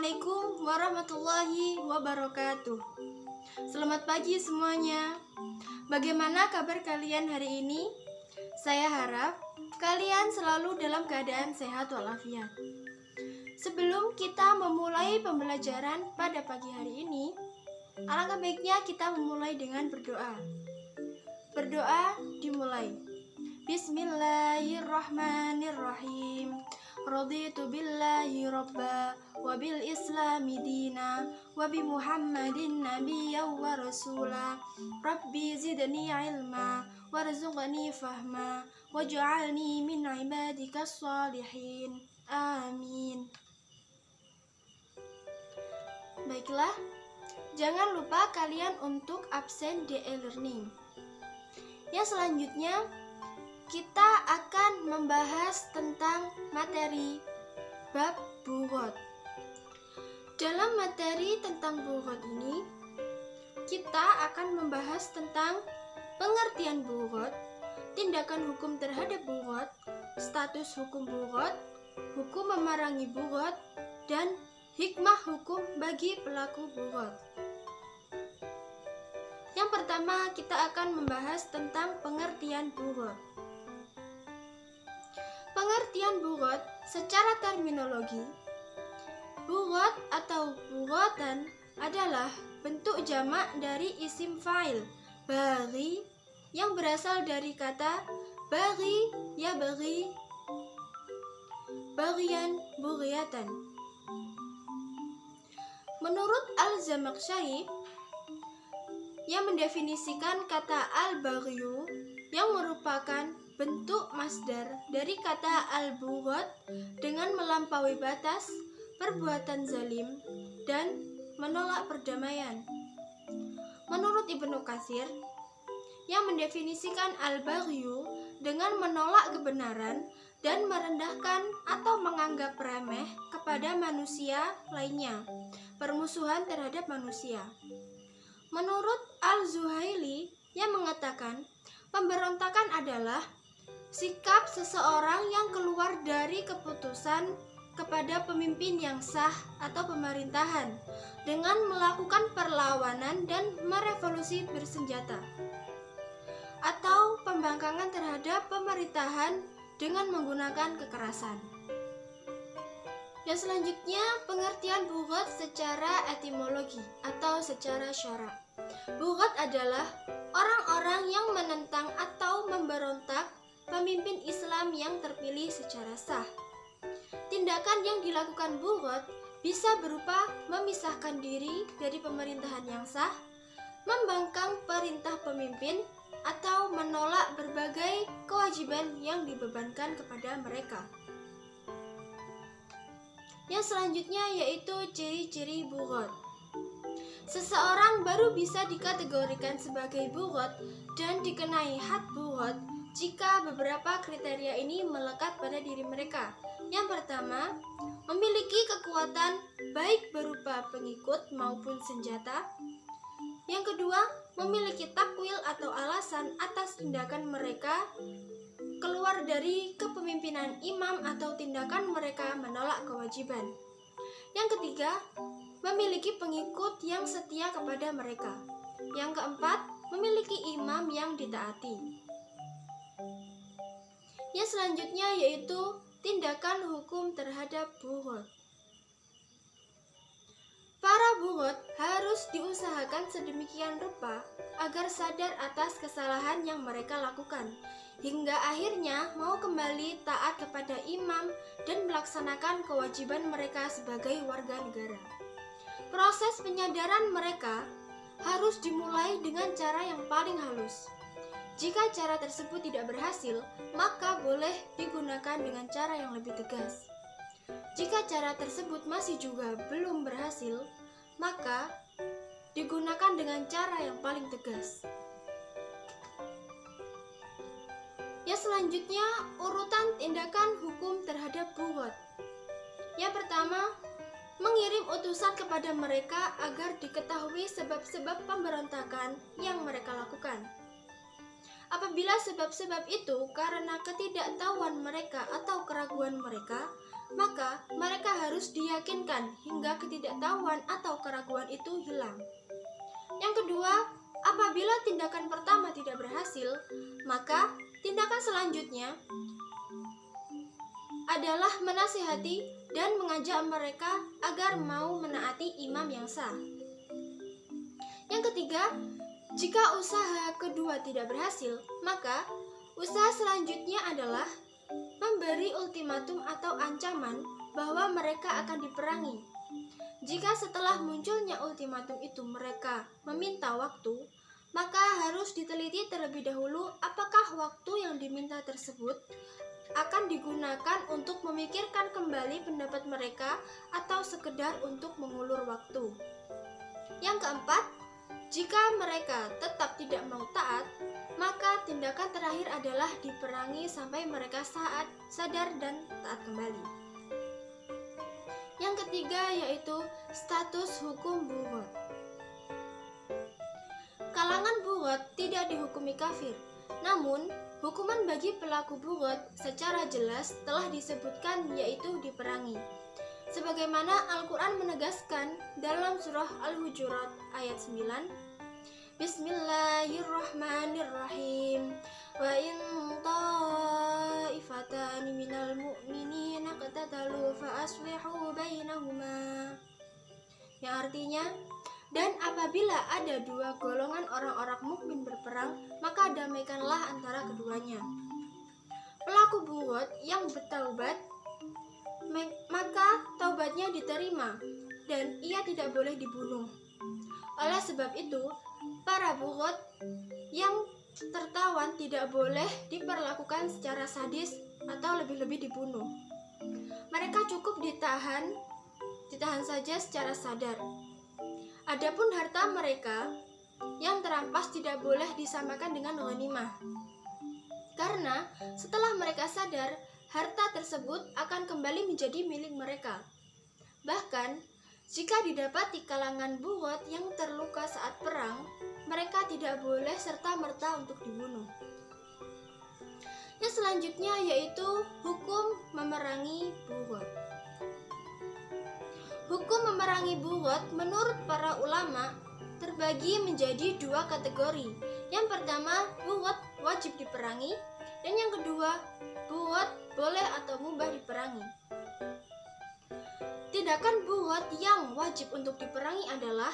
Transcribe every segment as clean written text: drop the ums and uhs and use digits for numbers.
Assalamualaikum warahmatullahi wabarakatuh. Selamat pagi semuanya. Bagaimana kabar kalian hari ini? Saya harap kalian selalu dalam keadaan sehat walafiat. Sebelum kita memulai pembelajaran pada pagi hari ini, alangkah baiknya kita memulai dengan berdoa. Berdoa dimulai. Bismillahirrahmanirrahim. Raditu billahi rabba wa bil islami dina wa bi Muhammadin nabiyya wa rasula. Rabbi zidni ilma warzuqni fahma waj'alni min ibadikas shalihin. Amin. Baiklah, jangan lupa kalian untuk absen di e-learning. Yang selanjutnya kita akan membahas tentang materi bab bughat. Dalam materi tentang bughat ini, kita akan membahas tentang pengertian bughat, tindakan hukum terhadap bughat, status hukum bughat, hukum memerangi bughat, dan hikmah hukum bagi pelaku bughat. Yang pertama, kita akan membahas tentang pengertian bughat. Pengertian bughat secara terminologi, bughat atau bughatan adalah bentuk jamak dari isim fa'il baghi yang berasal dari kata baghi ya baghi, baghyan bughyatan. Menurut Al-Zamakhsyari yang mendefinisikan kata al-baghyu yang merupakan bentuk masdar dari kata al-bughat dengan melampaui batas, perbuatan zalim, dan menolak perdamaian. Menurut Ibnu Katsir yang mendefinisikan al-baghyu dengan menolak kebenaran dan merendahkan atau menganggap remeh kepada manusia lainnya, permusuhan terhadap manusia. Menurut Al-Zuhaili yang mengatakan pemberontakan adalah sikap seseorang yang keluar dari keputusan kepada pemimpin yang sah atau pemerintahan dengan melakukan perlawanan dan merevolusi bersenjata, atau pembangkangan terhadap pemerintahan dengan menggunakan kekerasan. Yang selanjutnya, pengertian bughat secara etimologi atau secara syara'. Bughat adalah orang-orang yang menentang atau memberontak pemimpin Islam yang terpilih secara sah. Tindakan yang dilakukan bughat bisa berupa memisahkan diri dari pemerintahan yang sah, membangkang perintah pemimpin, atau menolak berbagai kewajiban yang dibebankan kepada mereka. Yang selanjutnya yaitu ciri-ciri bughat. Seseorang baru bisa dikategorikan sebagai bughat dan dikenai had bughat jika beberapa kriteria ini melekat pada diri mereka. Yang pertama, memiliki kekuatan baik berupa pengikut maupun senjata. Yang kedua, memiliki takwil atau alasan atas tindakan mereka keluar dari kepemimpinan imam atau tindakan mereka menolak kewajiban. Yang ketiga, memiliki pengikut yang setia kepada mereka. Yang keempat, memiliki imam yang ditaati. Yang selanjutnya yaitu tindakan hukum terhadap bughat. Para bughat harus diusahakan sedemikian rupa agar sadar atas kesalahan yang mereka lakukan, hingga akhirnya mau kembali taat kepada imam dan melaksanakan kewajiban mereka sebagai warga negara. Proses penyadaran mereka harus dimulai dengan cara yang paling halus. Jika cara tersebut tidak berhasil, maka boleh digunakan dengan cara yang lebih tegas. Jika cara tersebut masih juga belum berhasil, maka digunakan dengan cara yang paling tegas. Yang selanjutnya, urutan tindakan hukum terhadap bughat. Yang pertama, mengirim utusan kepada mereka agar diketahui sebab-sebab pemberontakan yang mereka lakukan. Apabila sebab-sebab itu karena ketidaktahuan mereka atau keraguan mereka, maka mereka harus diyakinkan hingga ketidaktahuan atau keraguan itu hilang. Yang kedua, apabila tindakan pertama tidak berhasil, maka tindakan selanjutnya adalah menasihati dan mengajak mereka agar mau menaati imam yang sah. Yang ketiga, jika usaha kedua tidak berhasil, maka usaha selanjutnya adalah memberi ultimatum atau ancaman bahwa mereka akan diperangi. Jika setelah munculnya ultimatum itu mereka meminta waktu, maka harus diteliti terlebih dahulu apakah waktu yang diminta tersebut akan digunakan untuk memikirkan kembali pendapat mereka atau sekedar untuk mengulur waktu. Yang keempat, jika mereka tetap tidak mau taat, maka tindakan terakhir adalah diperangi sampai mereka sadar dan taat kembali. Yang ketiga yaitu status hukum bughat. Kalangan bughat tidak dihukumi kafir, namun hukuman bagi pelaku bughat secara jelas telah disebutkan yaitu diperangi. Sebagaimana Al-Quran menegaskan dalam surah Al-Hujurat ayat 9, Bismillahirrahmanirrahim. Wa in ta'ifatani minal mu'minina qatatalu fa aslihu bainahuma. Yang artinya, dan apabila ada dua golongan orang-orang mukmin berperang, maka damaikanlah antara keduanya. Pelaku bughat yang bertaubat, maka taubatnya diterima dan ia tidak boleh dibunuh. Oleh sebab itu, para bughat yang tertawan tidak boleh diperlakukan secara sadis atau lebih-lebih dibunuh. Mereka cukup ditahan saja secara sadar. Adapun harta mereka yang terampas tidak boleh disamakan dengan ghanimah. Karena setelah mereka sadar, harta tersebut akan kembali menjadi milik mereka. Bahkan, jika didapati kalangan bughat yang terluka saat perang, mereka tidak boleh serta-merta untuk dibunuh. Yang selanjutnya yaitu hukum memerangi bughat. Hukum memerangi bughat menurut para ulama terbagi menjadi dua kategori. Yang pertama, bughat wajib diperangi, dan yang kedua, bughat boleh atau mubah diperangi. Tindakan bughat yang wajib untuk diperangi adalah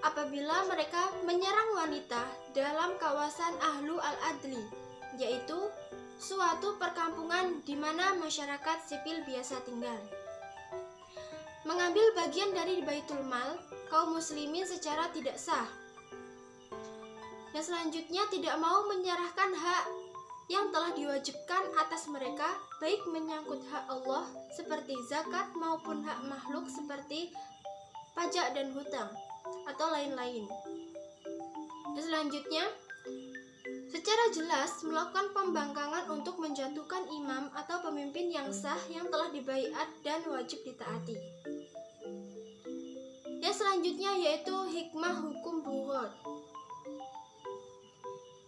apabila mereka menyerang wanita dalam kawasan ahlu al-adli, yaitu suatu perkampungan di mana masyarakat sipil biasa tinggal. Mengambil bagian dari Baitul Mal kaum muslimin secara tidak sah. Yang selanjutnya, tidak mau menyerahkan hak yang telah diwajibkan atas mereka, baik menyangkut hak Allah seperti zakat maupun hak makhluk seperti pajak dan hutang atau lain-lain. Dan selanjutnya, secara jelas melakukan pembangkangan untuk menjatuhkan imam atau pemimpin yang sah yang telah dibaiat dan wajib ditaati. Yang selanjutnya yaitu hikmah hukum bughat.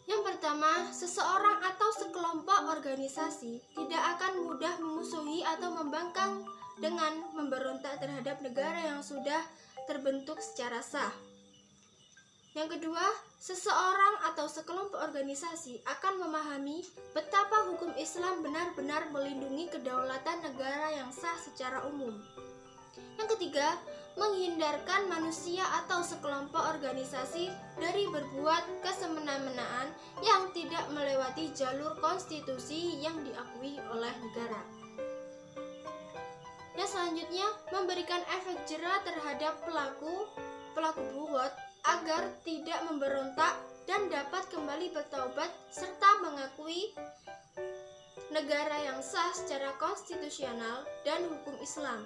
Yang pertama, seseorang atau sekelompok organisasi tidak akan mudah memusuhi atau membangkang dengan memberontak terhadap negara yang sudah terbentuk secara sah. Yang kedua, seseorang atau sekelompok organisasi akan memahami betapa hukum Islam benar-benar melindungi kedaulatan negara yang sah secara umum. Yang ketiga, menghindarkan manusia atau sekelompok organisasi dari berbuat kesemena-menaan yang tidak melewati jalur konstitusi yang diakui oleh negara. Yang selanjutnya, memberikan efek jera terhadap pelaku bughat agar tidak memberontak dan dapat kembali bertaubat serta mengakui negara yang sah secara konstitusional dan hukum Islam.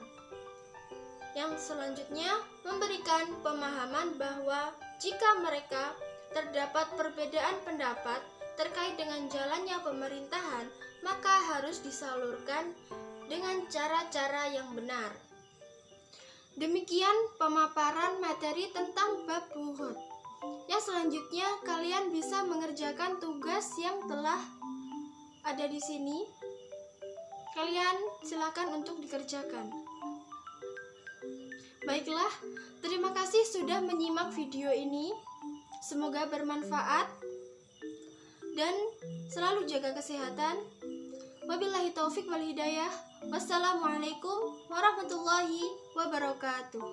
Yang selanjutnya, memberikan pemahaman bahwa jika mereka terdapat perbedaan pendapat terkait dengan jalannya pemerintahan, maka harus disalurkan dengan cara-cara yang benar. Demikian pemaparan materi tentang bab bughat. Yang selanjutnya, kalian bisa mengerjakan tugas yang telah ada di sini. kalian silakan untuk dikerjakan. Baiklah, terima kasih sudah menyimak video ini. Semoga bermanfaat dan selalu jaga kesehatan. Wabillahi taufik wal hidayah. Wassalamualaikum warahmatullahi wabarakatuh.